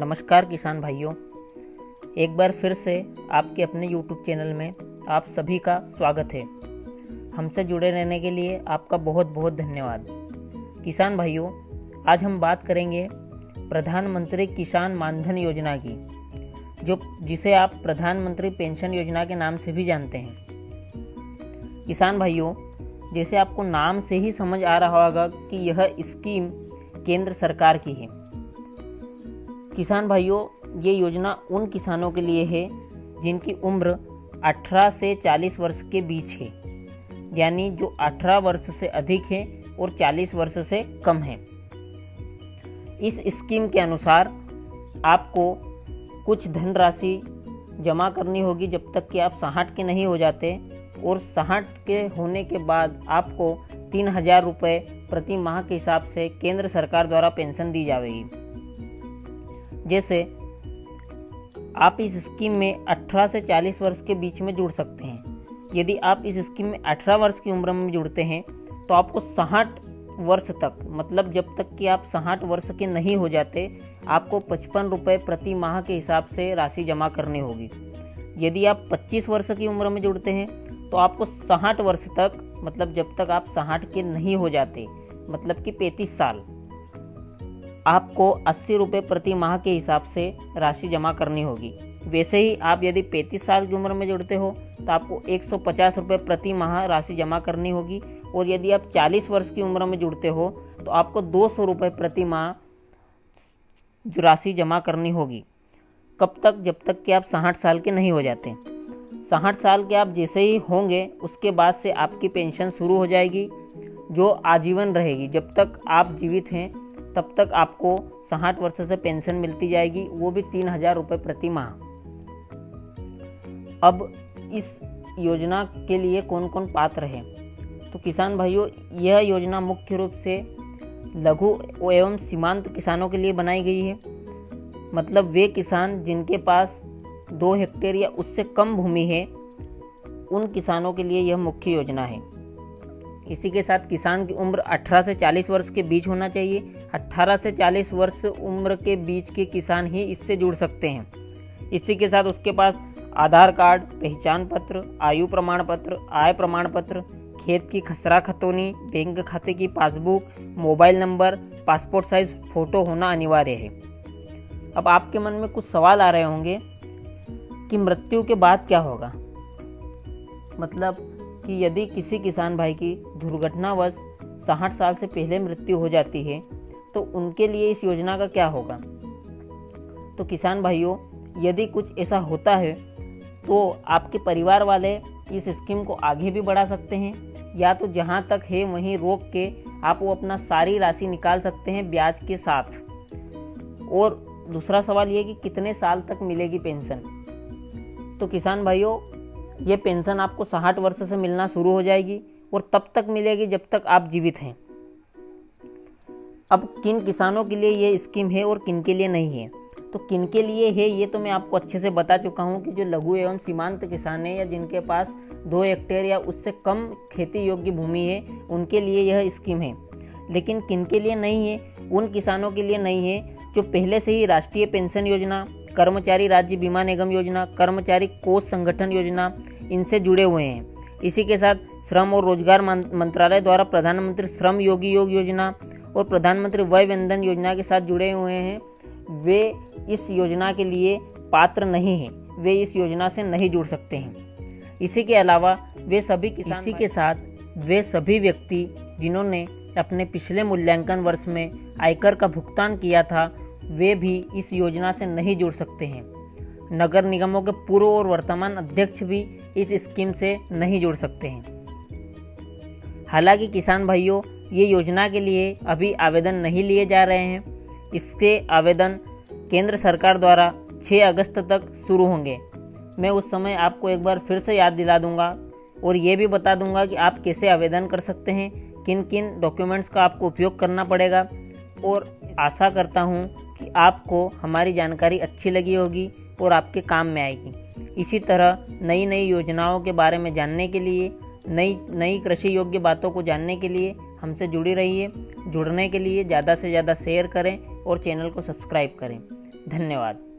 नमस्कार किसान भाइयों, एक बार फिर से आपके अपने YouTube चैनल में आप सभी का स्वागत है। हमसे जुड़े रहने के लिए आपका बहुत बहुत धन्यवाद। किसान भाइयों, आज हम बात करेंगे प्रधानमंत्री किसान मानधन योजना की, जिसे आप प्रधानमंत्री पेंशन योजना के नाम से भी जानते हैं। किसान भाइयों, जैसे आपको नाम से ही समझ आ रहा होगा कि यह स्कीम केंद्र सरकार की है। किसान भाइयों, ये योजना उन किसानों के लिए है जिनकी उम्र 18 से 40 वर्ष के बीच है, यानी जो 18 वर्ष से अधिक है और 40 वर्ष से कम है। इस स्कीम के अनुसार आपको कुछ धनराशि जमा करनी होगी जब तक कि आप 60 के नहीं हो जाते, और 60 के होने के बाद आपको 3000 रुपये प्रति माह के हिसाब से केंद्र सरकार द्वारा पेंशन दी जाएगी। जैसे आप इस स्कीम में 18 से 40 वर्ष के बीच में जुड़ सकते हैं। यदि आप इस स्कीम में 18 वर्ष की उम्र में जुड़ते हैं तो आपको 60 वर्ष तक, मतलब जब तक कि आप 60 वर्ष के नहीं हो जाते, आपको 55 रुपये प्रति माह के हिसाब से राशि जमा करनी होगी। यदि आप 25 वर्ष की उम्र में जुड़ते हैं तो आपको 60 वर्ष तक, मतलब जब तक आप 60 के नहीं हो जाते, मतलब कि 35 साल, आपको 80 रुपये प्रति माह के हिसाब से राशि जमा करनी होगी। वैसे ही आप यदि 35 साल की उम्र में जुड़ते हो तो आपको 150 रुपये प्रति माह राशि जमा करनी होगी, और यदि आप 40 वर्ष की उम्र में जुड़ते हो तो आपको 200 रुपये प्रति माह राशि जमा करनी होगी। कब तक? जब तक कि आप 60 साल के नहीं हो जाते। 60 साल के आप जैसे ही होंगे उसके बाद से आपकी पेंशन शुरू हो जाएगी, जो आजीवन रहेगी। जब तक आप जीवित हैं तब तक आपको 60 वर्ष से पेंशन मिलती जाएगी, वो भी 3000 रुपये प्रति माह। अब इस योजना के लिए कौन कौन पात्र है? तो किसान भाइयों, यह योजना मुख्य रूप से लघु एवं सीमांत किसानों के लिए बनाई गई है। मतलब वे किसान जिनके पास 2 हेक्टेयर या उससे कम भूमि है, उन किसानों के लिए यह मुख्य योजना है। इसी के साथ किसान की उम्र 18 से 40 वर्ष के बीच होना चाहिए। 18 से 40 वर्ष उम्र के बीच के किसान ही इससे जुड़ सकते हैं। इसी के साथ उसके पास आधार कार्ड, पहचान पत्र, आयु प्रमाण पत्र, आय प्रमाण पत्र, खेत की खसरा खतौनी, बैंक खाते की passbook, mobile number, passport size photo होना अनिवार्य है। अब आपके मन में कुछ सवाल आ रहे होंगे कि मृत्यु के बाद क्या होगा। मतलब कि यदि किसी किसान भाई की दुर्घटनावश 60 साल से पहले मृत्यु हो जाती है तो उनके लिए इस योजना का क्या होगा। तो किसान भाइयों, यदि कुछ ऐसा होता है तो आपके परिवार वाले इस स्कीम को आगे भी बढ़ा सकते हैं, या तो जहां तक है वहीं रोक के आप वो अपना सारी राशि निकाल सकते हैं ब्याज के साथ। और दूसरा सवाल ये कि कितने साल तक मिलेगी पेंशन। तो किसान भाइयों, ये पेंशन आपको 60 वर्ष से मिलना शुरू हो जाएगी और तब तक मिलेगी जब तक आप जीवित हैं। अब किन किसानों के लिए ये स्कीम है और किन के लिए नहीं है, तो किन के लिए है ये तो मैं आपको अच्छे से बता चुका हूँ कि जो लघु एवं सीमांत किसान हैं या जिनके पास 2 हेक्टेयर या उससे कम खेती योग्य भूमि है, उनके लिए यह स्कीम है। लेकिन किन के लिए नहीं है? उन किसानों के लिए नहीं है जो पहले से ही राष्ट्रीय पेंशन योजना, कर्मचारी राज्य बीमा निगम योजना, कर्मचारी कोष संगठन योजना, इनसे जुड़े हुए हैं। इसी के साथ श्रम और रोजगार मंत्रालय द्वारा प्रधानमंत्री श्रम योगी योग योजना और प्रधानमंत्री वय वंदन योजना के साथ जुड़े हुए हैं। वे इस योजना के लिए पात्र नहीं हैं, वे इस योजना से नहीं जुड़ सकते हैं। इसी के अलावा वे सभी व्यक्ति जिन्होंने अपने पिछले मूल्यांकन वर्ष में आयकर का भुगतान किया था, वे भी इस योजना से नहीं जुड़ सकते हैं। नगर निगमों के पूर्व और वर्तमान अध्यक्ष भी इस स्कीम से नहीं जुड़ सकते हैं। हालांकि किसान भाइयों, ये योजना के लिए अभी आवेदन नहीं लिए जा रहे हैं। इसके आवेदन केंद्र सरकार द्वारा 6 अगस्त तक शुरू होंगे। मैं उस समय आपको एक बार फिर से याद दिला दूंगा और ये भी बता दूंगा कि आप कैसे आवेदन कर सकते हैं, किन किन डॉक्यूमेंट्स का आपको उपयोग करना पड़ेगा। और आशा करता हूँ कि आपको हमारी जानकारी अच्छी लगी होगी और आपके काम में आएगी। इसी तरह नई नई योजनाओं के बारे में जानने के लिए, नई कृषि योग्य बातों को जानने के लिए हमसे जुड़ी रहिए। जुड़ने के लिए ज़्यादा से ज़्यादा शेयर करें और चैनल को सब्सक्राइब करें। धन्यवाद।